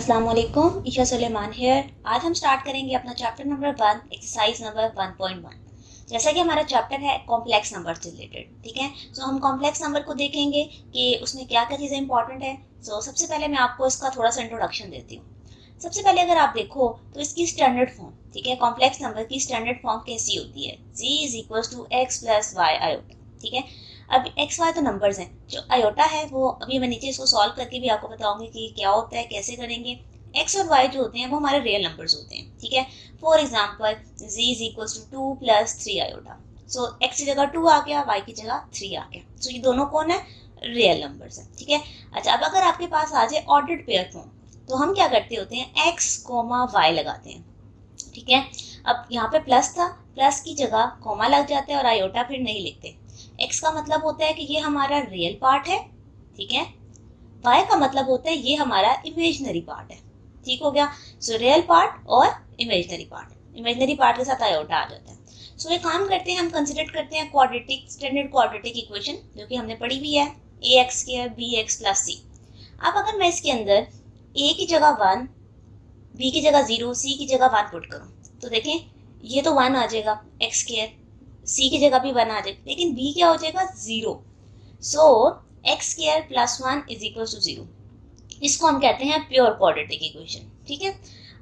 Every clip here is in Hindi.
अस्सलाम वालेकुम, ईशा सुलेमान हियर। आज हम स्टार्ट करेंगे अपना चैप्टर नंबर 1, एक्सरसाइज नंबर 1.1। जैसा कि हमारा चैप्टर है कॉम्प्लेक्स नंबर से रिलेटेड, ठीक है। सो हम कॉम्प्लेक्स नंबर को देखेंगे कि उसमें क्या क्या चीज़ें इंपॉर्टेंट है। सबसे पहले मैं आपको इसका थोड़ा सा इंट्रोडक्शन देती हूँ। सबसे पहले अगर आप देखो तो इसकी स्टैंडर्ड फॉर्म, ठीक है, कॉम्प्लेक्स नंबर की स्टैंडर्ड फॉर्म कैसी होती है, z is equal to X plus Y iota, ठीक है। अब एक्स वाई तो नंबर्स हैं, जो आयोटा है वो अभी मैं नीचे इसको सॉल्व करके भी आपको बताऊंगी कि क्या होता है, कैसे करेंगे। एक्स और वाई जो होते हैं वो हमारे रियल नंबर्स होते हैं, ठीक है। For example z is equal to 2 plus 3 iota. So X की जगह 2 आ गया, वाई की जगह 3 आ गया। सो ये दोनों कौन है, रियल नंबर्स है, ठीक है। अच्छा, अब अगर आपके पास आ जाए ऑर्डर्ड पेयर फॉर्म, तो हम क्या करते होते हैं, एक्स कोमा वाई लगाते हैं, ठीक है। अब यहाँ पे प्लस था, प्लस की जगह कोमा लग जाता है और आयोटा फिर नहीं लिखते। एक्स का मतलब होता है कि ये हमारा रियल पार्ट है, ठीक है। वाई का मतलब होता है ये हमारा इमेजनरी पार्ट है, ठीक हो गया। सो रियल पार्ट और इमेजनरी पार्ट, इमेजनरी पार्ट के साथ आयोटा आ जाता है। सो एक काम करते हैं, हम कंसिडर करते हैं क्वाड्रेटिक, स्टैंडर्ड क्वाड्रेटिक इक्वेशन जो कि हमने पढ़ी हुई है, A X square B X plus C. अब अगर मैं इसके अंदर ए की जगह 1, बी की जगह 0, सी की जगह 1 पुट करूँ, तो देखें ये तो 1 आ जाएगा एक्स स्क्वायर, सी की जगह भी 1 आ जाएगा, लेकिन बी क्या हो जाएगा, 0। So X square plus 1 is equal to 0। इसको हम कहते हैं प्योर क्वाड्रेटिक इक्वेशन, ठीक है।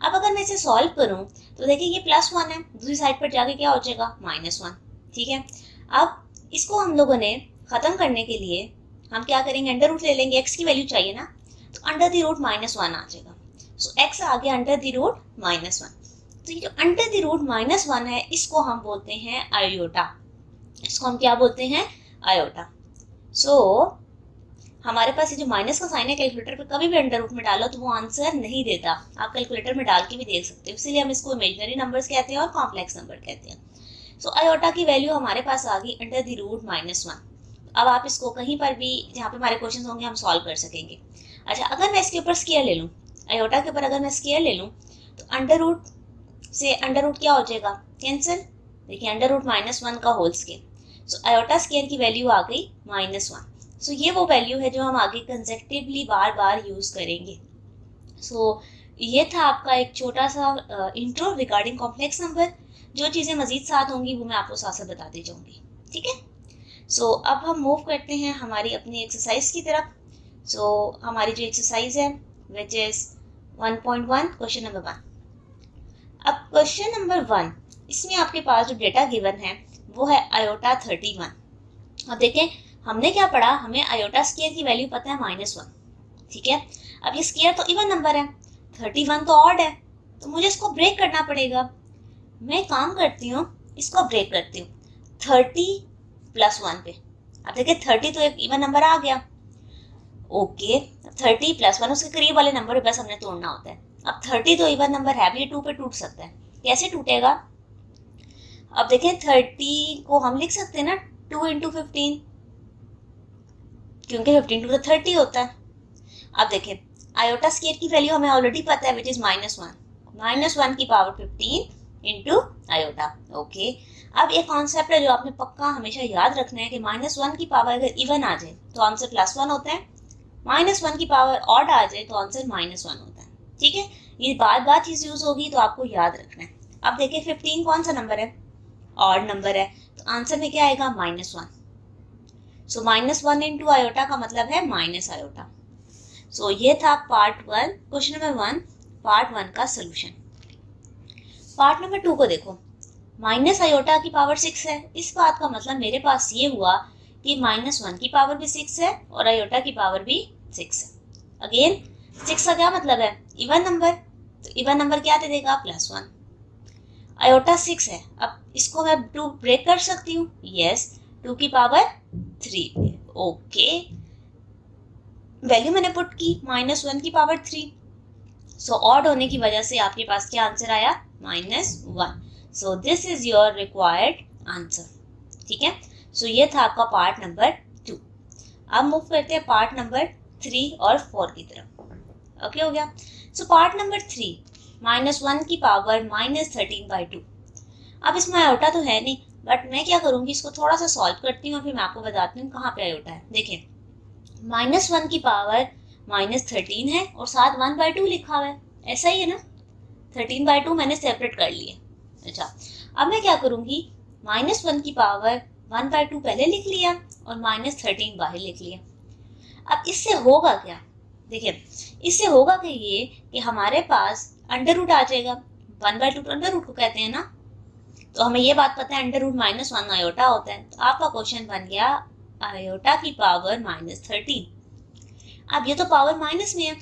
अब अगर मैं इसे सॉल्व करूं तो देखिए ये प्लस 1 है, दूसरी साइड पर जाके क्या हो जाएगा, -1, ठीक है। अब इसको हम लोगों ने खत्म करने के लिए हम क्या करेंगे, अंडर रूट ले लेंगे, एक्स की वैल्यू चाहिए ना, तो अंडर द रूट -1 आ जाएगा। सो एक्स आ गया अंडर द रूट -1। तो ये जो अंडर द रूट -1 है इसको हम बोलते हैं आयोटा, इसको हम क्या बोलते हैं, आयोटा। सो हमारे पास ये जो माइनस का साइन है, कैलकुलेटर पे कभी भी अंडर रूट में डालो तो वो आंसर नहीं देता, आप कैलकुलेटर में डाल के भी देख सकते हो, इसीलिए हम इसको इमेजनरी नंबर्स कहते हैं और कॉम्प्लेक्स नंबर कहते हैं। सो आयोटा की वैल्यू हमारे पास आ गई अंडर द रूट -1। अब आप इसको कहीं पर भी जहाँ पे हमारे क्वेश्चन होंगे हम सॉल्व कर सकेंगे। अच्छा, अगर मैं इसके ऊपर स्केयर ले लूँ, आयोटा के ऊपर अगर मैं स्केयर ले लूँ, तो अंडर रूट से अंडर रूट क्या हो जाएगा, कैंसिल। देखिए अंडर रूट -1 का whole square. So iota square की वैल्यू आ गई -1। सो ये वो वैल्यू है जो हम आगे कंसेक्टिवली बार बार यूज करेंगे। ये था आपका एक छोटा सा इंट्रो रिगार्डिंग कॉम्प्लेक्स नंबर। जो चीज़ें मजीद साथ होंगी वो मैं आपको साथ साथ बताती जाऊंगी, ठीक है। अब हम मूव करते हैं हमारी अपनी एक्सरसाइज की तरफ। हमारी जो एक्सरसाइज है विच इज 1.1, क्वेश्चन नंबर 1। अब क्वेश्चन नंबर 1, इसमें आपके पास जो डेटा गिवन है वो है आयोटा 31। अब देखें हमने क्या पढ़ा, हमें आयोटा स्केयर की वैल्यू पता है -1, ठीक है। अब ये स्केयर तो इवन नंबर है, 31 तो ऑड है, तो मुझे इसको ब्रेक करना पड़ेगा। मैं काम करती हूँ, इसको ब्रेक करती हूँ 30 + 1 पे। अब देखिए 30 तो एक इवन नंबर आ गया, ओके। 30 + 1 उसके करीब वाले नंबर बस हमने तोड़ना होता है। अब 30 तो इवन नंबर है, भी ये 2 पे टूट सकता है, कैसे टूटेगा। अब देखें 30 को हम लिख सकते हैं ना 2 × 15, क्योंकि 15 टू 30 होता है। अब देखें आयोटा स्केयर की वैल्यू हमें ऑलरेडी पता है विच इज -1, -1 की पावर 15 इंटू आयोटा, ओके। अब एक कॉन्सेप्ट है जो आपने पक्का हमेशा याद रखना है कि -1 की पावर अगर इवन आ जाए तो आंसर +1 होता है, -1 की पावर ऑड आ जाए तो आंसर -1 होता है, ठीक है। ये बार बार चीज यूज होगी तो आपको याद रखना है। अब देखिए 15 कौन सा नंबर है, ऑड नंबर है, तो आंसर में क्या आएगा, -1। -1 इंटू आयोटा का मतलब है माइनस आयोटा। ये था पार्ट 1, क्वेश्चन नंबर 1, पार्ट 1 का सोल्यूशन। पार्ट नंबर 2 को देखो, माइनस आयोटा की पावर 6 है, इस बात का मतलब मेरे पास ये हुआ कि -1 की पावर भी 6 है और आयोटा की पावर भी 6 है। अगेन 6 का क्या मतलब है, इवन नंबर, तो इवन नंबर क्या दे देगा, +1। आयोटा 6 है, अब इसको मैं 2 ब्रेक कर सकती हूँ, यस, 2 की पावर 3 पे, ओके। वैल्यू मैंने पुट की -1 की पावर 3। ऑड होने की वजह से आपके पास क्या आंसर आया, -1। This is your required answer, ठीक है। ये था आपका पार्ट नंबर 2। अब मूव करते हैं पार्ट नंबर 3 और 4 की तरफ, ओके हो गया। पार्ट नंबर 3, -1 की पावर -13/2। अब इसमें आयोटा तो है नहीं, बट मैं क्या करूंगी, इसको थोड़ा सा सॉल्व करती हूँ और फिर मैं आपको बताती हूँ कहाँ पे आयोटा है। देखिए -1 की पावर -13 है और साथ 1/2 लिखा हुआ है, ऐसा ही है ना। 13/2 मैंने सेपरेट कर लिया। अच्छा, अब मैं क्या करूँगी, -1 की पावर 1/2 पहले लिख लिया और -13 बाहर लिख लिया। अब इससे होगा क्या, देखिए इससे होगा कि ये कि हमारे पास अंडर रूट आ जाएगा। 1/2 तो अंडर रूट को कहते हैं ना, तो हमें ये बात पता है अंडर रूट -1 आयोटा होता है। तो आपका क्वेश्चन बन गया आयोटा की पावर -13। अब ये तो पावर माइनस में है,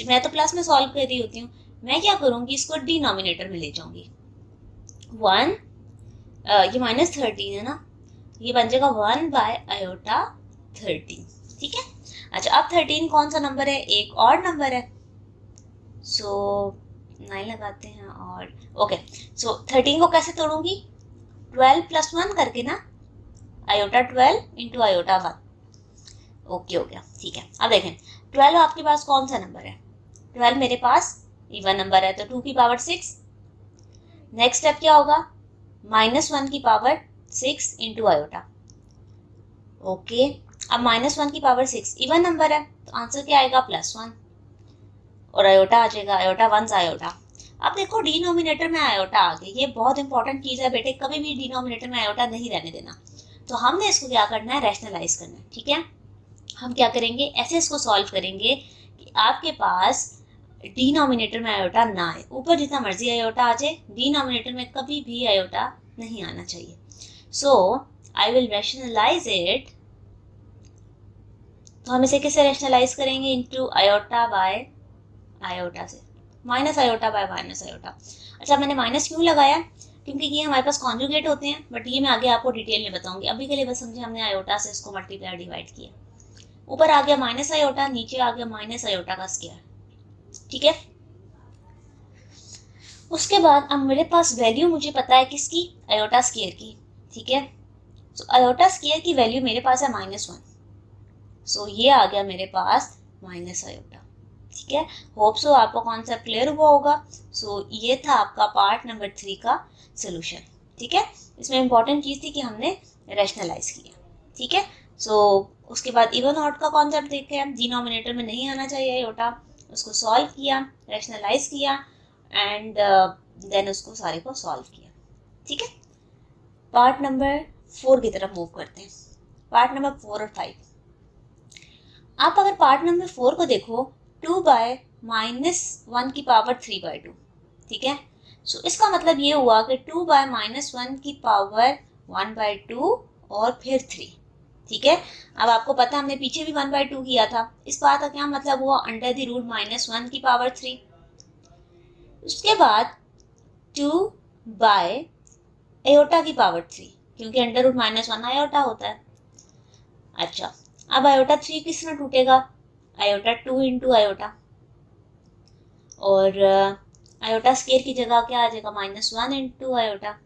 मैं तो प्लस में सॉल्व कर रही होती हूँ। मैं क्या करूँगी, इसको डिनोमिनेटर में ले जाऊंगी। 1 ये -13 है ना, ये बन जाएगा 1/13। ठीक है। अच्छा, अब 13 कौन सा नंबर है, एक और नंबर है, सो 9 लगाते हैं और ओके। सो 13 को कैसे तोड़ूंगी, 12 + 1 करके ना, आयोटा 12 इंटू आयोटा 1। ओके हो गया, ठीक है। अब देखें 12 आपके पास कौन सा नंबर है, 12 मेरे पास इवन नंबर है, तो 2 की पावर 6। नेक्स्ट स्टेप क्या होगा, -1 की पावर 6 इंटू आयोटा। ओके, अब -1 की पावर 6 इवन नंबर है, तो आंसर क्या आएगा, +1 और आयोटा आ जाएगा, आयोटा 1 आयोटा। अब देखो डिनोमिनेटर में आयोटा आ गया, ये बहुत इंपॉर्टेंट चीज़ है बेटे, कभी भी डिनोमिनेटर में आयोटा नहीं रहने देना। तो हमने इसको क्या करना है, रैशनलाइज करना है। ठीक है, हम क्या करेंगे, ऐसे इसको सॉल्व करेंगे कि आपके पास डिनोमिनेटर में आयोटा ना आए, ऊपर जितना मर्जी आयोटा आ जाए, डिनोमिनेटर में कभी भी आयोटा नहीं आना चाहिए। सो आई विल रैशनलाइज इट। तो हम इसे कैसे रैशनलाइज करेंगे, इनटू आयोटा बाय आयोटा से, minus iota bye minus iota. अच्छा, मैंने माइनस क्यों लगाया, क्योंकि ये हमारे पास कॉन्जुगेट होते हैं, बट ये मैं आगे आपको डिटेल में बताऊंगी। अभी के लिए बस समझे हमने आयोटा से इसको मल्टीप्लाई डिवाइड किया, ऊपर आ गया माइनस आयोटा, नीचे आ गया माइनस आयोटा का स्क्वायर। ठीक है, उसके बाद अब मेरे पास वैल्यू मुझे पता है किसकी, आयोटा स्क्वायर की। ठीक है, सो आयोटा स्क्वायर की वैल्यू मेरे पास है -1, सो ये आ गया मेरे पास माइनस आयोटा। ठीक है, होप सो आपको कॉन्सेप्ट क्लियर हुआ होगा। सो ये था आपका पार्ट नंबर 3 का सोल्यूशन। ठीक है, इसमें इंपॉर्टेंट चीज़ थी कि हमने रैशनलाइज किया। ठीक है, सो उसके बाद इवन ऑड का कॉन्सेप्ट देखे हम, डिनोमिनेटर में नहीं आना चाहिए आयोटा, उसको सॉल्व किया, रैशनलाइज किया एंड देन उसको सारे को सॉल्व किया। ठीक है, पार्ट नंबर 4 की तरफ मूव करते हैं, पार्ट नंबर 4 और 5। आप अगर पार्ट नंबर 4 को देखो, 2/-1 की पावर 3/2। ठीक है, सो इसका मतलब ये हुआ कि 2/-1 की पावर 1/2 और फिर 3। ठीक है, अब आपको पता हमने पीछे भी 1/2 किया था, इस बात का क्या मतलब हुआ, अंडर द रूट -1 की पावर 3। उसके बाद 2/आयोटा की पावर 3, क्योंकि अंडर रूट -1 आयोटा होता है। अच्छा, अब आयोटा 3 किस तरह टूटेगा, आयोटा 2 इंटू आयोटा, और आयोटा स्क्वायर की जगह क्या आ जाएगा, -1 इंटू आयोटा।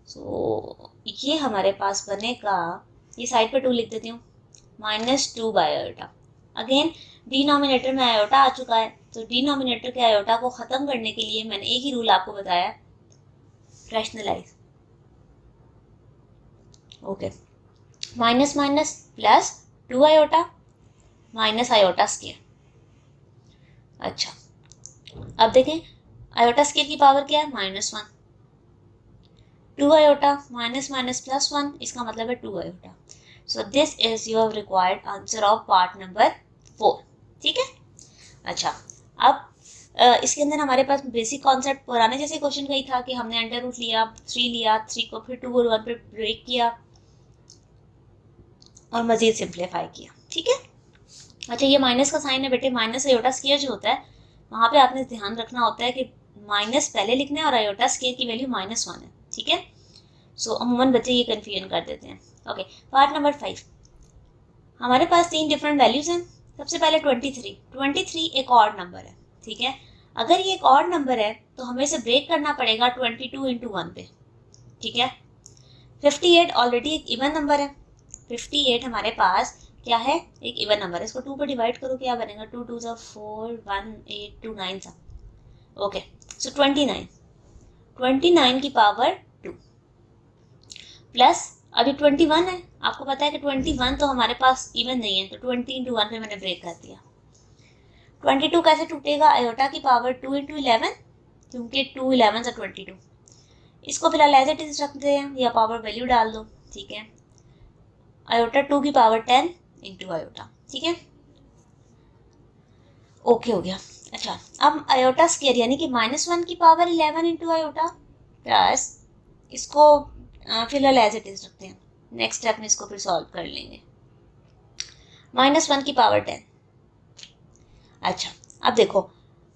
सो ये हमारे पास बनेगा, ये साइड पे 2 लिख देती हूँ, -2/आयोटा। अगेन डिनोमिनेटर में आयोटा आ चुका है, तो डिनोमिनेटर के आयोटा को ख़त्म करने के लिए मैंने एक ही रूल आपको बताया, rationalise. Okay, minus minus plus 2 iota minus iota square. अच्छा, अब देखें आयोटा स्क्वायर की पावर क्या है, -1, 2 आयोटा माइनस माइनस +1, इसका मतलब है 2 iota. So this is your required answer of part number 4। ठीक है, अच्छा अब इसके अंदर हमारे पास बेसिक कॉन्सेप्ट पुराने जैसे क्वेश्चन का ही था कि हमने अंडर रूट लिया, 3 लिया, 3 को फिर 2 और 1 पे ब्रेक किया और मजीद सिंप्लीफाई किया। ठीक है, अच्छा ये माइनस का साइन है बेटे, माइनस आयोटा स्क्वायर जो होता है वहाँ पे आपने ध्यान रखना होता है कि माइनस पहले लिखना है और आयोटा स्क्वायर की वैल्यू -1 है। ठीक है, सो अमूमन बच्चे ये कन्फ्यूजन कर देते हैं। ओके, पार्ट नंबर 5, हमारे पास 3 डिफरेंट वैल्यूज हैं। सबसे पहले 23 एक ऑड नंबर है। ठीक है, अगर ये एक ऑड नंबर है तो हमें इसे ब्रेक करना पड़ेगा 22 इंटू 1 पे। ठीक है, 58 ऑलरेडी एक इवन नंबर है, 58 हमारे पास क्या है, एक इवन नंबर है, इसको 2 पे डिवाइड करो, क्या बनेगा, 2 2 4 1 8 2 9 सा। ओके, सो 29 की पावर 2 प्लस अभी 21 है, आपको पता है कि 21 तो हमारे पास इवन नहीं है, तो 20 इंटू 1 पे मैंने ब्रेक कर दिया। 22 कैसे टूटेगा, आयोटा की पावर 2 इंटू 11, क्योंकि 2 11 से 22। इसको फिलहाल एज इट इज रखते हैं या पावर वैल्यू डाल दो, ठीक है। आयोटा 2 की पावर 10 इंटू आयोटा, ठीक है, ओके हो गया। अच्छा, अब आयोटा स्क्वायर यानी कि -1 की पावर 11 इंटू आयोटा प्लस, इसको फिलहाल एज इट इज रखते हैं, नेक्स्ट स्टेप में इसको फिर सॉल्व कर लेंगे। -1 की पावर 10। अच्छा, अब देखो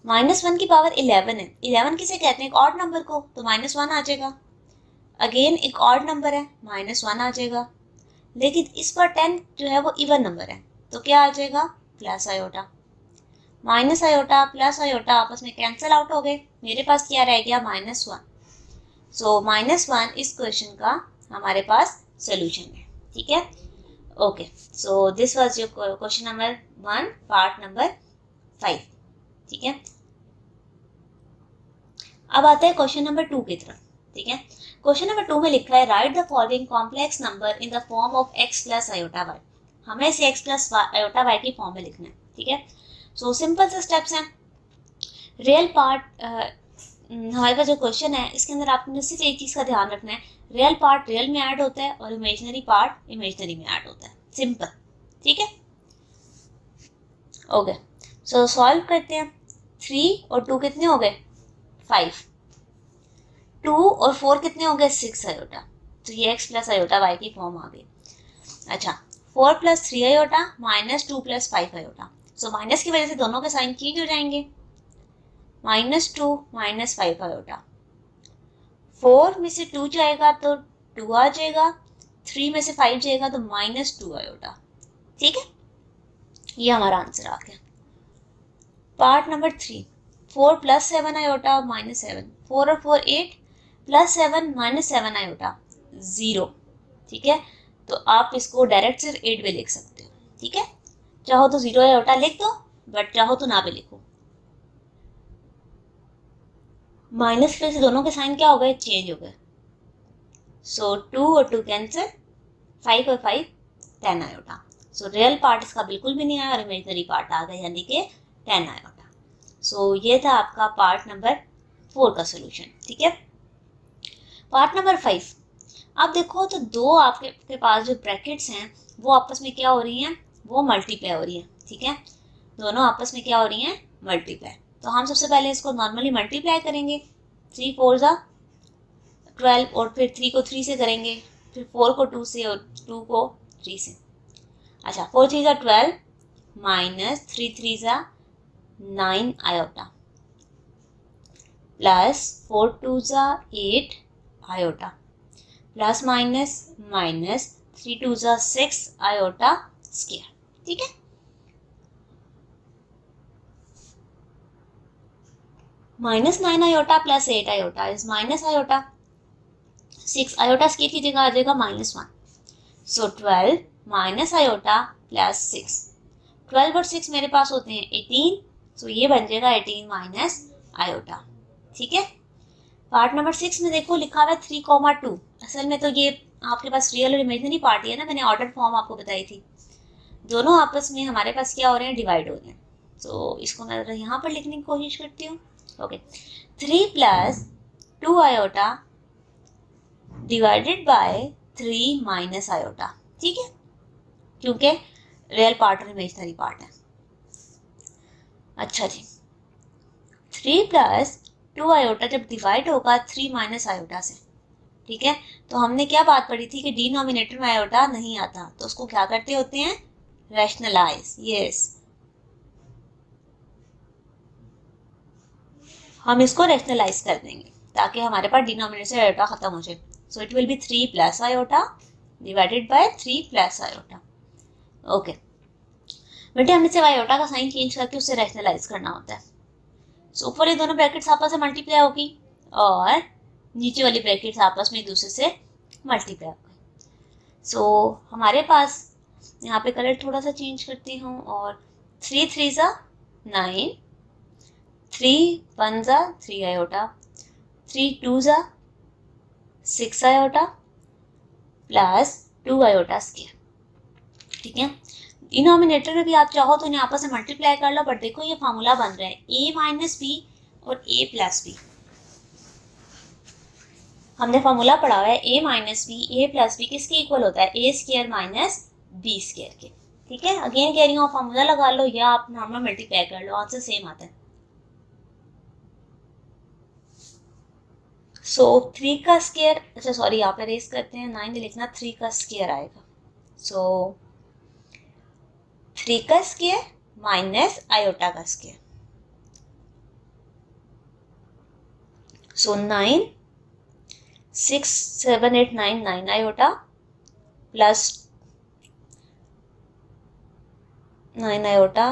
-1 की पावर 11 है, 11 किसे कहते हैं, एक ऑड नंबर को, तो -1 आ जाएगा। अगेन एक ऑड नंबर है, -1 आ जाएगा। लेकिन इस पर 10 जो है वो इवन नंबर है, तो क्या आ जाएगा, plus iota. Minus iota plus iota आपस में कैंसिल आउट हो गए, मेरे पास क्या रह गया, -1। सो -1 इस क्वेश्चन का हमारे पास सोल्यूशन है, ठीक है। Okay, so this was your question number 1 part number 5, ठीक है। अब आते हैं क्वेश्चन नंबर 2 की तरफ, ठीक है। क्वेश्चन नंबर 2 में लिखा है write the following complex number in the form of x plus iota Y. हमें इसे x प्लस आयोटा वाई की फॉर्म में लिखना है, ठीक है। सो सिंपल से स्टेप्स हैं। रियल पार्ट हमारे पास जो क्वेश्चन है इसके अंदर आपने सिर्फ एक चीज़ का ध्यान रखना है, रियल पार्ट रियल में ऐड होता है और इमेजिनरी पार्ट इमेजिनरी में ऐड होता है, सिंपल, ठीक है। ओके, सो सॉल्व करते हैं। 3 और 2 कितने हो गए, 5। 2 और 4 कितने हो गए, 6 आयोटा, तो ये x प्लस आयोटा वाई की फॉर्म आ गई। अच्छा, 4 plus 3 iota -2 plus 5 iota, so minus की वजह से दोनों के साइन चेंज हो जाएंगे, -2 -5 आयोटा। 4 में से 2 जाएगा तो 2 आ जाएगा, 3 में से 5 जाएगा तो -2 आयोटा, ठीक है। ये हमारा आंसर आ गया। पार्ट नंबर 3, 4 प्लस 7 आयोटा -7, 4 और 4 8 प्लस 7 -7 आयोटा 0, ठीक है। तो आप इसको डायरेक्ट सिर्फ 8 भी लिख सकते हो, ठीक है। चाहो तो 0 आयोटा लिख दो, बट चाहो तो ना भी लिखो। माइनस की वजह से दोनों के साइन क्या हो गए, चेंज हो गए। सो 2 और 2 कैंसिल, 5 और 5 10 आयोटा। सो रियल पार्ट इसका बिल्कुल भी नहीं आया और इमेजिनरी पार्ट आ गया, यानी कि 10 आयोटा। सो ये था आपका पार्ट नंबर 4 का सोल्यूशन, ठीक है। पार्ट नंबर 5, अब देखो तो दो आपके पास जो ब्रैकेट्स हैं वो आपस में क्या हो रही हैं, वो मल्टीप्लाई हो रही हैं, ठीक है। दोनों आपस में क्या हो रही हैं, मल्टीप्लाई। तो हम सबसे पहले इसको नॉर्मली मल्टीप्लाई करेंगे, 3 4 जा 12 और फिर 3 को 3 से करेंगे, फिर 4 को 2 से और 2 को 3 से। अच्छा, 4 3 जा 12 माइनस 3 3 जा 9 आयोटा प्लस 4 2 जा 8 आयोटा प्लस माइनस माइनस 3 2 जा 6 आयोटा स्क्वायर, ठीक है। -9 iota plus 8 iota is minus iota, 6 iota square की जगह आ जाएगा -1। सो 12 माइनस आयोटा प्लस 6, 12 और 6 मेरे पास होते हैं 18, सो ये बन जाएगा 18 माइनस आयोटा, ठीक है। पार्ट नंबर 6 में देखो लिखा हुआ है 3, 2। असल में तो ये आपके पास रियल और इमेजिनरी पार्ट है ना, मैंने ऑर्डर फॉर्म आपको बताई थी। दोनों आपस में हमारे पास क्या हो रहे हैं, डिवाइड हो रहे हैं। तो इसको मैं यहाँ पर लिखने की कोशिश करती हूँ। Okay, 3 plus 2 iota divided bye 3 minus iota, ठीक है, क्योंकि रियल पार्ट और इमेजिनरी पार्ट है। अच्छा जी, 3 प्लस 2 आयोटा जब डिवाइड होगा 3 माइनस आयोटा से, ठीक है, तो हमने क्या बात पढ़ी थी कि डिनोमिनेटर में आयोटा नहीं आता, तो उसको क्या करते होते हैं, रैशनलाइज। यस, हम इसको रैशनलाइज कर देंगे ताकि हमारे पास डिनोमिनेटर से आयोटा खत्म हो जाए। So it will be 3 plus iota divided bye 3 plus iota. Okay बेटे, हमने सिर्फ आयोटा का साइन चेंज करके उससे रैशनलाइज करना होता है। सो ऊपर ये दोनों ब्रैकेट्स आपस में मल्टीप्लाई होगी और नीचे वाली ब्रैकेट्स आपस में एक दूसरे से मल्टीप्लाई हो गई। सो हमारे पास यहाँ पे कलर थोड़ा सा चेंज करती हूँ, और 3 3 जा 9, 3 1 जा 3 आयोटा, 3 2 जा 6 आयोटा प्लस 2 आयोटा स्क्वायर। ठीक है, डिनोमिनेटर में भी आप चाहो तो इन्हें आपस में मल्टीप्लाई कर लो, बट देखो ये फार्मूला बन रहा है a माइनस बी और a प्लस बी। हमने फार्मूला पढ़ा हुआ है a minus B, a plus B किसके इक्वल होता है, a square minus b square के। ठीक है, अगेन कह रही हूँ फार्मूला लगा लो या आप नॉर्मल मल्टीप्लाई कर लो, आंसर सेम आता है। सो 3 का स्क्वायर, अच्छा सॉरी यहाँ पे रेस करते हैं, 9 लिखना, 3 का स्क्वायर आएगा। सो 3 का स्क्वायर माइनस आयोटा का square. So 9 6 7 8 9 9 iota plus 9 iota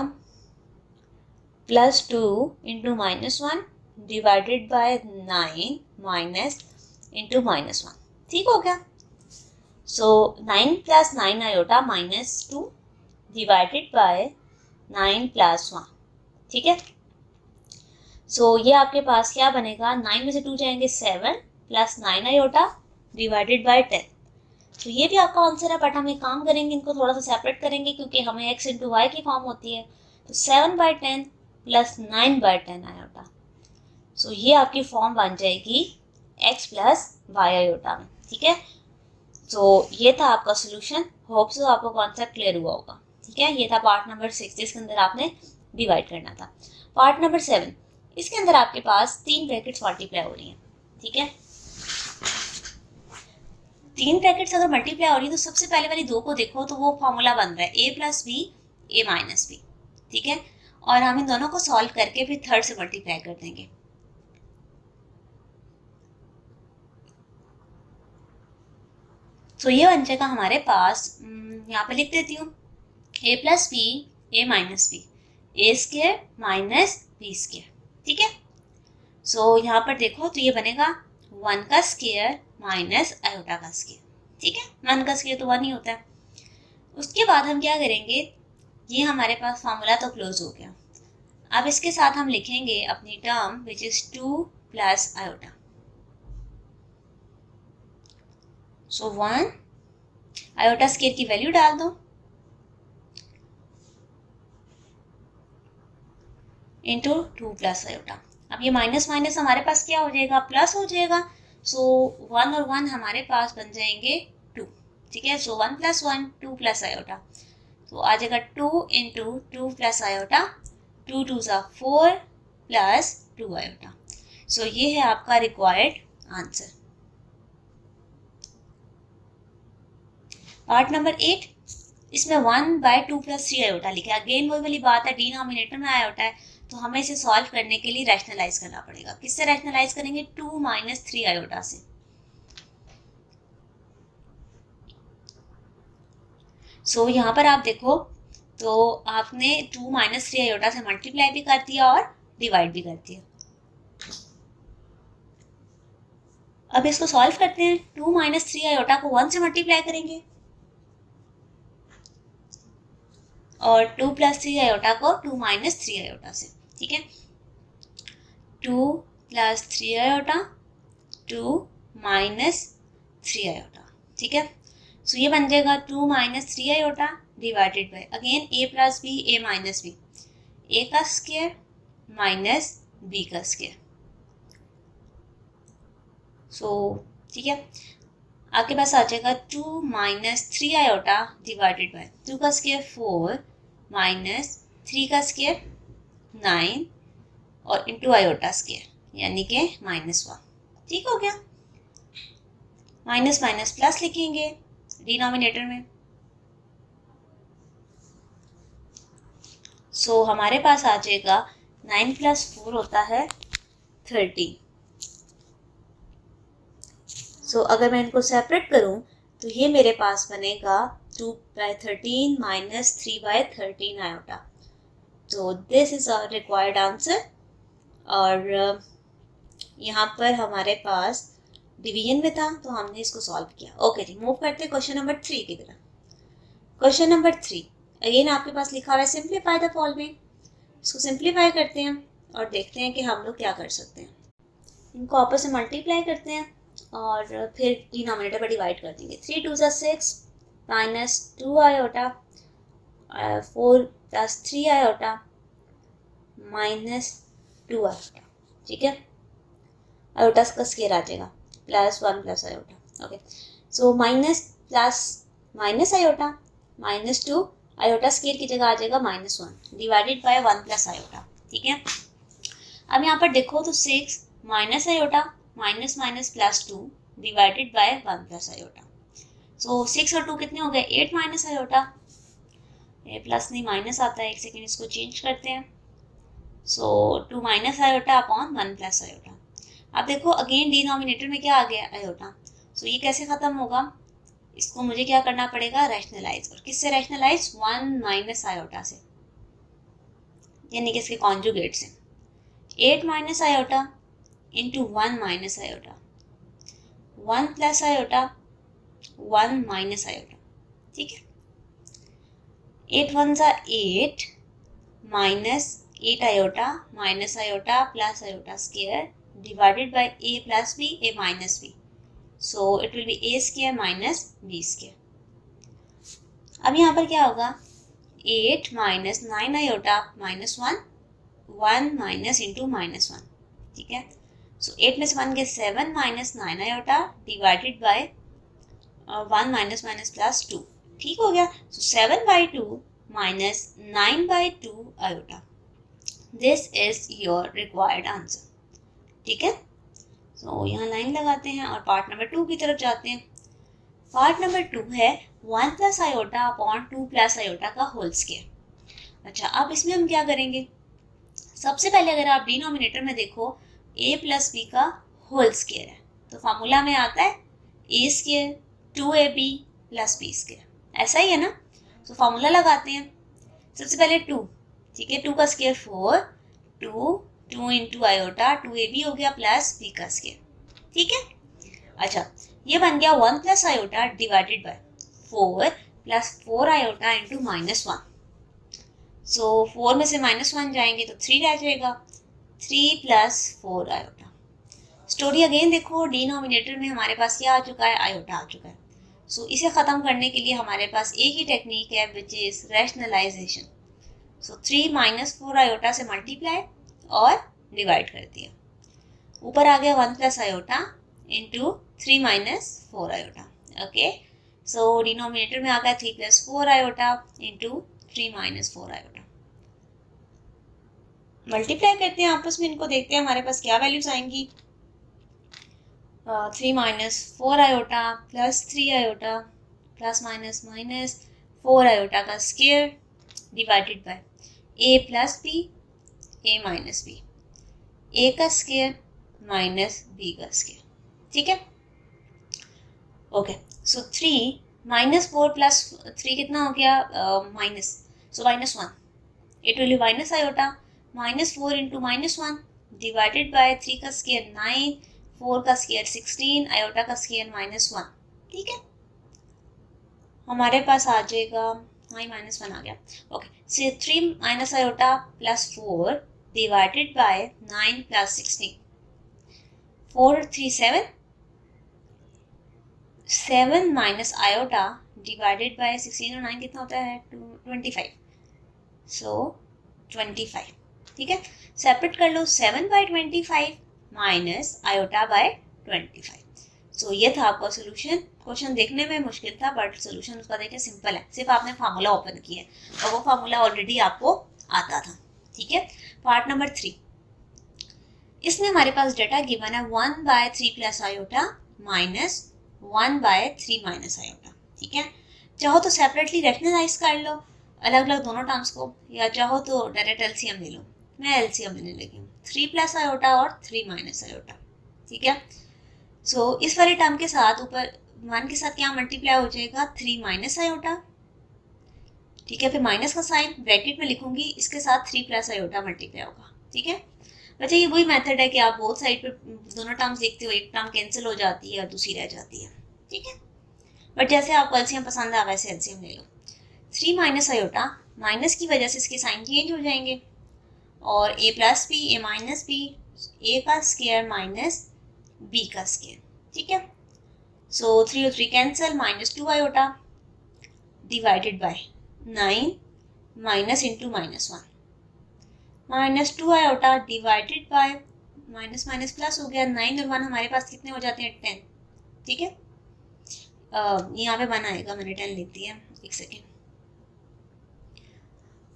plus 2 into -1 divided by 9 minus into -1। ठीक हो गया। सो 9 plus 9 iota minus 2 divided by 9 plus 1। ठीक है, सो ये आपके पास क्या बनेगा, 9 में से 2 जाएंगे 7 प्लस 9 आयोटा डिवाइडेड बाय 10। तो ये भी आपका आंसर है, बट हम एक काम करेंगे, इनको थोड़ा सा सेपरेट करेंगे क्योंकि हमें x इंटू वाई की फॉर्म होती है। तो 7/10 प्लस 9/10 आयोटा। सो ये आपकी फॉर्म बन जाएगी x प्लस वाई आयोटा में। ठीक है, सो ये था आपका सोल्यूशन। होप सो आपको कॉन्सेप्ट क्लियर हुआ होगा। ठीक है, ये था पार्ट नंबर 6 जिसके अंदर आपने डिवाइड करना था। पार्ट नंबर 7, इसके अंदर आपके पास 3 ब्रैकेट्स मल्टीप्लाई हो रही हैं। ठीक है, 3 ब्रैकेट्स अगर मल्टीप्लाई हो रही है तो सबसे पहले वाली 2 को देखो तो वो फॉर्मूला बन रहा है a plus B a minus B. ठीक है, और हम इन दोनों को सॉल्व करके फिर थर्ड से मल्टीप्लाई कर देंगे। तो ये बन जाएगा हमारे पास, यहाँ पे लिख देती हूँ, a plus B a minus B a square minus B square. ठीक है, सो यहाँ पर देखो तो ये बनेगा 1 का स्क्वायर माइनस आयोटा का स्क्वायर। ठीक है, 1 का स्क्वायर तो 1 ही होता है। उसके बाद हम क्या करेंगे, ये हमारे पास फार्मूला तो क्लोज हो गया। अब इसके साथ हम लिखेंगे अपनी term which is 2 plus iota. So 1 iota square की वैल्यू डाल दो इंटू 2 प्लस आयोटा। अब ये माइनस माइनस हमारे पास क्या हो जाएगा, प्लस हो जाएगा। सो 1 और 1 हमारे पास बन जाएंगे 2। ठीक है, सो 1 प्लस 1 2 प्लस आयोटा, तो आ जाएगा 2 इंटू 2 प्लस आयोटा, 2 2 सा 4 प्लस 2 आयोटा। सो ये है आपका रिक्वायर्ड आंसर। पार्ट नंबर 8, इसमें 1/2 प्लस 3 आयोटा लिखा है। अगेन वही वाली बात है, डिनोमिनेटर में आयोटा है तो हमें इसे सॉल्व करने के लिए रैशनलाइज करना पड़ेगा। किससे रैशनलाइज करेंगे, 2 माइनस 3 आयोटा से। सो यहाँ पर आप देखो तो आपने 2 माइनस 3 आयोटा से मल्टीप्लाई भी कर दिया और डिवाइड भी कर दिया। अब इसको सॉल्व करते हैं। 2 माइनस 3 आयोटा को 1 से मल्टीप्लाई करेंगे और 2 प्लस 3 आयोटा को 2 माइनस 3 आयोटा से। ठीक है, 2 प्लस 3 आयोटा 2 माइनस 3 आयोटा। ठीक है, सो ये बन जाएगा 2 minus 3 iota divided by again a plus B a minus B, a का स्क्वायर माइनस b का स्क्वायर। सो ठीक है, आपके पास आ जाएगा 2 माइनस 3 आयोटा डिवाइडेड बाय 2 का स्क्वायर 4 माइनस 3 का स्क्वायर 9 और इंटू आयोटा स्क्वायर यानी कि -1। ठीक हो गया, माइनस माइनस प्लस लिखेंगे डिनोमिनेटर में। सो हमारे पास आ जाएगा 9 प्लस 4 होता है 30। सो अगर मैं इनको सेपरेट करूं तो ये मेरे पास बनेगा 2/13 माइनस 3/13 आयोटा। तो this is our required answer. और यहाँ पर हमारे पास डिवीजन में था तो हमने इसको सॉल्व किया। ओके जी, मूव करते हैं क्वेश्चन नंबर 3 की तरफ। क्वेश्चन नंबर 3 अगेन आपके पास लिखा हुआ है सिंप्लीफाई द फॉलोइंग। इसको सिंप्लीफाई करते हैं और देखते हैं कि हम लोग क्या कर सकते हैं। इनको आपस में मल्टीप्लाई करते हैं और फिर डिनोमिनेटर पर डिवाइड कर देंगे। 3 2 ज़ा 6 minus 2 iota 4 plus 3 iota minus 2 iota, ठीक है। आयोटा का स्केयर आ जाएगा plus 1 plus iota, okay. So minus plus minus iota minus 2 iota square की जगह आ जाएगा -1 डिवाइडेड बाय 1 प्लस आयोटा, ठीक है। अब यहाँ पर देखो तो 6 minus iota minus minus plus 2 divided by 1 plus iota. So 6 और 2 कितने हो गए 8 माइनस आयोटा, ये प्लस नहीं माइनस आता है, एक सेकेंड इसको चेंज करते हैं। So 2 minus iota upon 1 plus iota. अब देखो अगेन डिनोमिनेटर में क्या आ गया आयोटा, सो ये कैसे खत्म होगा, इसको मुझे क्या करना पड़ेगा रैशनलाइज, और किससे रैशनलाइज 1 माइनस आयोटा से, यानी कि इसके कॉन्जुगेट से। 8 minus iota into 1 minus iota, 1 plus iota 1 minus iota, ठीक है। 8 1 ज़ा 8 minus 8 iota minus iota plus iota square divided by a plus b a minus b, so it will be a square minus b square। अब यहाँ पर क्या होगा 8 minus 9 iota minus 1 1 minus into minus 1, ठीक है। सो 8 में से 1 के 7 minus 9 iota divided by 1 minus minus plus 2, ठीक हो गया। सो 7 by 2 minus 9 by 2 iota, this is your required answer, ठीक है। तो यहाँ लाइन लगाते हैं और पार्ट नंबर 2 की तरफ जाते हैं। पार्ट नंबर 2 है 1 plus iota upon 2 plus iota का होल स्क्वायर। अच्छा अब इसमें हम क्या करेंगे, सबसे पहले अगर आप डिनोमिनेटर में देखो a प्लस बी का होल स्क्वायर है, तो फार्मूला में आता है a square 2ab plus B square, ऐसा ही है ना। तो फार्मूला लगाते हैं, सबसे पहले 2, ठीक है, 2 का स्क्वायर 4, 2 इंटू आयोटा 2ab हो गया प्लस b का स्क्वायर, ठीक है। अच्छा ये बन गया 1 plus iota divided bye 4 plus 4 iota into -1। सो 4 में से -1 जाएंगे तो 3 रह जाएगा, 3 प्लस 4 आयोटा। स्टोरी अगेन देखो, डिनोमिनेटर में हमारे पास क्या आ चुका है आयोटा आ चुका है। सो इसे ख़त्म करने के लिए हमारे पास एक ही टेक्निक है which is rationalisation. So 3 minus 4 iota से मल्टीप्लाई और डिवाइड कर दिया, ऊपर आ गया 1 plus iota into 3 minus 4 iota, okay. So denominator में आ गया 3 plus 4 iota into 3 minus 4 iota. Multiply करते हैं आपस में, इनको देखते हैं हमारे पास क्या वैल्यूज आएंगी। 3 minus 4 iota plus 3 iota plus minus minus 4 iota का square divided by a plus B a minus B, a का स्क्वायर माइनस b का स्क्वायर, ठीक है। ओके सो 3 माइनस 4 प्लस 3 कितना हो गया minus, so -1, it will be minus iota -4 into -1 divided by 3 का स्क्वायर 9, 4 का स्क्वायर 16, आयोटा का स्क्वायर -1, ठीक है। हमारे पास आ जाएगा -1 आ गया, okay. So 3 minus iota plus 4 divided by 9 plus 16, 4 3 7, 7 minus iota divided bye 16 और 9 कितना होता है 25, सो 25, ठीक है। सेपरेट कर लो 7 बाई 25 माइनस आयोटा बाय 25। सो ये था आपका सोल्यूशन। क्वेश्चन देखने में मुश्किल था बट सोल्यूशन उसका देखिए सिंपल है, सिर्फ आपने फार्मूला ओपन किया है और वो फार्मूला ऑलरेडी आपको आता था, ठीक है। पार्ट नंबर 3, इसमें हमारे पास डेटा गिवन है 1 by 3 plus iota minus 1 by 3 minus iota, ठीक है। चाहो तो सेपरेटली रैशनलाइज कर लो अलग अलग दोनों टर्म्स को, या चाहो तो डायरेक्ट एलसीएम ले लो, मैं एलसीएम लेने लगी हूँ, 3 प्लस आयोटा और 3 माइनस आयोटा, ठीक है। सो इस वाले टर्म के साथ ऊपर 1 के साथ क्या मल्टीप्लाई हो जाएगा 3 माइनस आयोटा, ठीक है। फिर माइनस का साइन ब्रैकेट में लिखूंगी, इसके साथ 3 प्लस आयोटा मल्टीप्लाई होगा, ठीक है। बच्चा ये वही मेथड है कि आप बोथ साइड पे दोनों टर्म्स देखते हो, एक टर्म कैंसिल हो जाती है और दूसरी रह जाती है, ठीक है। बट जैसे आपको एलसीएम पसंद है वैसे एलसीएम ले लो। 3 माइनस आयोटा, माइनस की वजह से इसके साइन चेंज हो जाएंगे, और a plus B A minus B, A का स्क्वायर माइनस बी का स्क्वायर, ठीक है। सो 3 और 3 cancel, -2 iota divided by 9 minus into -1, -2 iota divided by minus minus plus हो गया, 9 और 1 हमारे पास कितने हो जाते हैं 10, ठीक है। यहाँ पे 1 आएगा, मैंने 10 लिख दिया, एक सेकेंड।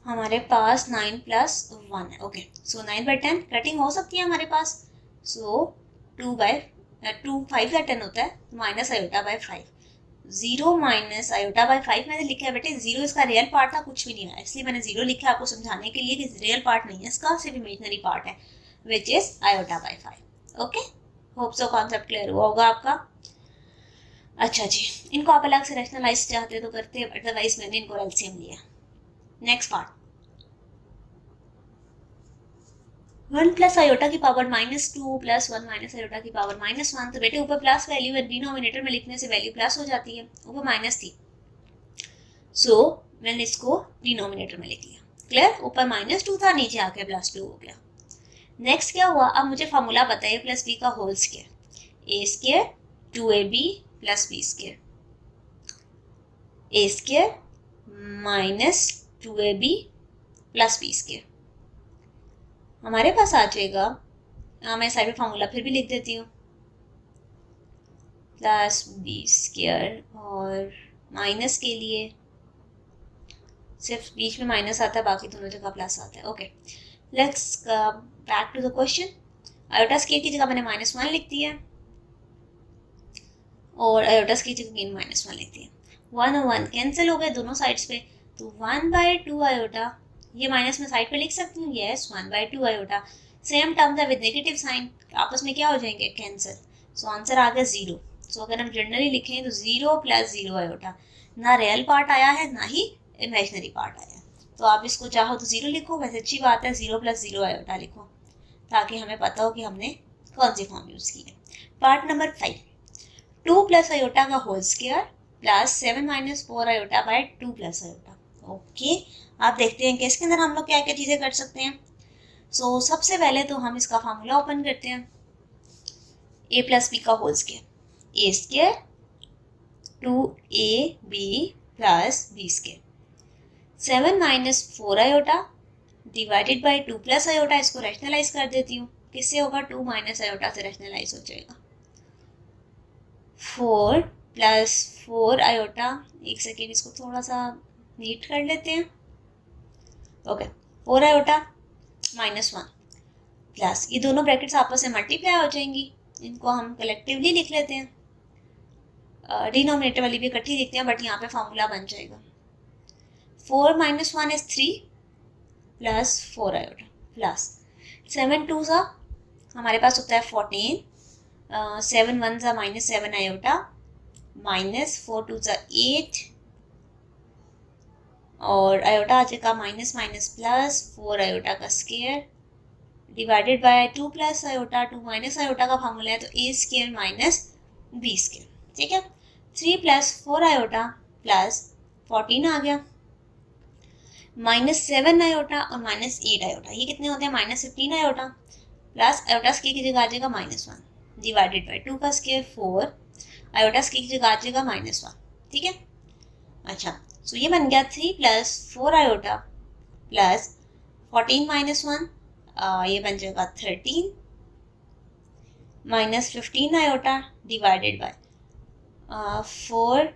हमारे पास 9 प्लस 1 है, ओके। सो 9/10 कटिंग हो सकती है हमारे पास। सो 2 5 का 10 होता है, minus iota by 5, 0 minus iota by 5 मैंने लिखा है बेटे। 0 इसका रियल पार्ट था, कुछ भी नहीं आया, इसलिए मैंने 0 लिखा है आपको समझाने के लिए कि रियल पार्ट नहीं है इसका, सिर्फ इमेजिनरी पार्ट है, which is iota by 5। Okay, hope so concept clear हुआ होगा आपका। अच्छा जी, इनको आप अलग से रैशनलाइज चाहते तो करते, अदरवाइज मैंने इनको एलसीएम लिया। नेक्स्ट पार्ट, 1 प्लस आयोटा की पावर -2 प्लस 1 माइनस आयोटा की पावर -1। तो बेटे ऊपर प्लस वैल्यू है, डिनोमिनेटर में लिखने से वैल्यू प्लस हो जाती है, ऊपर माइनस थी, सो मैंने इसको डिनोमिनेटर में लिख लिया। क्लियर, ऊपर -2 था, नीचे आके +2 हो गया। नेक्स्ट क्या हुआ, अब मुझे फॉर्मूला पता है प्लस बी का whole square, A square 2ab plus B square, A square minus 2ab plus B square हमारे पास आ जाएगा। मैं साइड में फार्मूला फिर भी लिख देती हूँ, प्लस बी स्क्वायर, और माइनस के लिए सिर्फ बीच में माइनस आता है, बाकी दोनों जगह प्लस आता है। Okay, let's back to the question. Iota square की जगह मैंने -1 लिख दिया और आयोटा स्क्वायर की जगह -1 लिख दिया। 1 और 1 कैंसिल हो गए दोनों साइड्स पे, तो 1/2 आयोटा, ये माइनस में साइड पे लिख सकती हूँ, यस 1/2 आयोटा। सेम टर्म्स है विद नेगेटिव साइन, आपस में क्या हो जाएंगे, कैंसिल। सो आंसर आ गया 0। सो अगर हम जनरली लिखें तो 0 + 0 आयोटा, ना रियल पार्ट आया है ना ही इमेजिनरी पार्ट आया है। तो आप इसको चाहो तो 0 लिखो, वैसे अच्छी बात है 0 + 0 आयोटा लिखो, ताकि हमें पता हो कि हमने कौन सी फॉर्म यूज़ की है। पार्ट नंबर 5, 2 प्लस आयोटा का whole square plus 7 - 4 iota by 2 plus iota. Okay, आप देखते हैं कि इसके अंदर हम लोग क्या क्या चीज़ें कर सकते हैं। सो सबसे पहले तो हम इसका फार्मूला ओपन करते हैं, a प्लस बी का whole square, A square 2ab plus B square, 7 - 4 iota divided by 2 plus iota. इसको रैशनलाइज कर देती हूँ, किससे होगा, 2 माइनस आयोटा से रैशनलाइज हो जाएगा। 4 + 4 आयोटा, एक सेकेंड इसको थोड़ा सा नीट कर लेते हैं। ओके, 4 आयोटा -1 प्लस, ये दोनों ब्रैकेट्स आपस में मल्टीप्लाई हो जाएंगी, इनको हम कलेक्टिवली लिख लेते हैं, डिनोमिनेटर वाली भी इकट्ठी लिखते हैं, बट यहाँ पे फॉर्मूला बन जाएगा। 4 - 1 इज 3 प्लस 4 आयोटा प्लस 7 2 सा हमारे पास होता है 14, 7 1 सा -7 आयोटा माइनस 4 2 सा 8, और आयोटा आ जाएगा माइनस माइनस प्लस 4 आयोटा का square divided by 2 plus iota, 2 minus iota का फॉर्मूला है तो ए स्क्वायर माइनस बी स्क्वायर, ठीक है। 3 + 4 आयोटा प्लस 14 आ गया, -7 आयोटा और -8 आयोटा, ये कितने होते हैं, -15 आयोटा प्लस आयोटा स्क्वायर की जगह आ जाएगा -1 डिवाइडेड बाय 2 का स्क्वायर 4 आयोटा स्क्वायर की जगह आ जाएगा -1, ठीक है। अच्छा, सो ये बन गया 3 + 4 आयोटा प्लस 14 - 1, ये बन जाएगा 13 -15 iota divided bye 4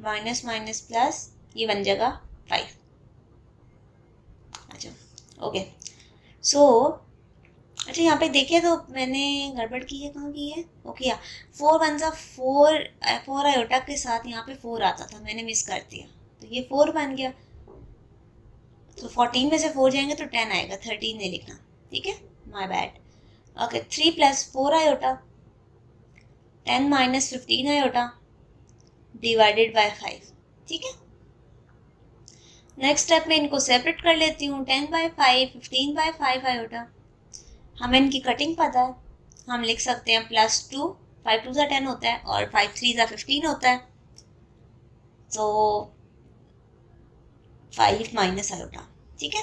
minus minus plus, ये बन जाएगा 5। अच्छा, ओके। सो अच्छा, यहाँ पे देखिए तो मैंने गड़बड़ की है, कहाँ की है, ओके या 4 1 सा 4 आयोटा के साथ यहाँ पे 4 आता था, मैंने मिस कर दिया, तो ये 4 बन गया। तो 14 में से 4 जाएंगे तो 10 आएगा, 13 नहीं लिखना, ठीक है, my bad. Okay, 3 + 4 iota 10 - 15 iota divided bye 5, ठीक है। नेक्स्ट स्टेप में इनको सेपरेट कर लेती हूँ, 10/5 15/5 आयोटा, हमें इनकी कटिंग पता है, हम लिख सकते हैं +2, 5 2 10 होता है और 5 3 15 होता है, तो 5 माइनस आयोटा, ठीक है,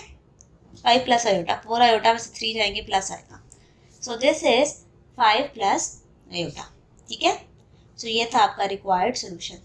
5 प्लस आयोटा, 4 आयोटा में से 3 जाएंगे प्लस आएगा, सो दिस इज 5 + आयोटा, ठीक है। सो ये था आपका रिक्वायर्ड सोल्यूशन।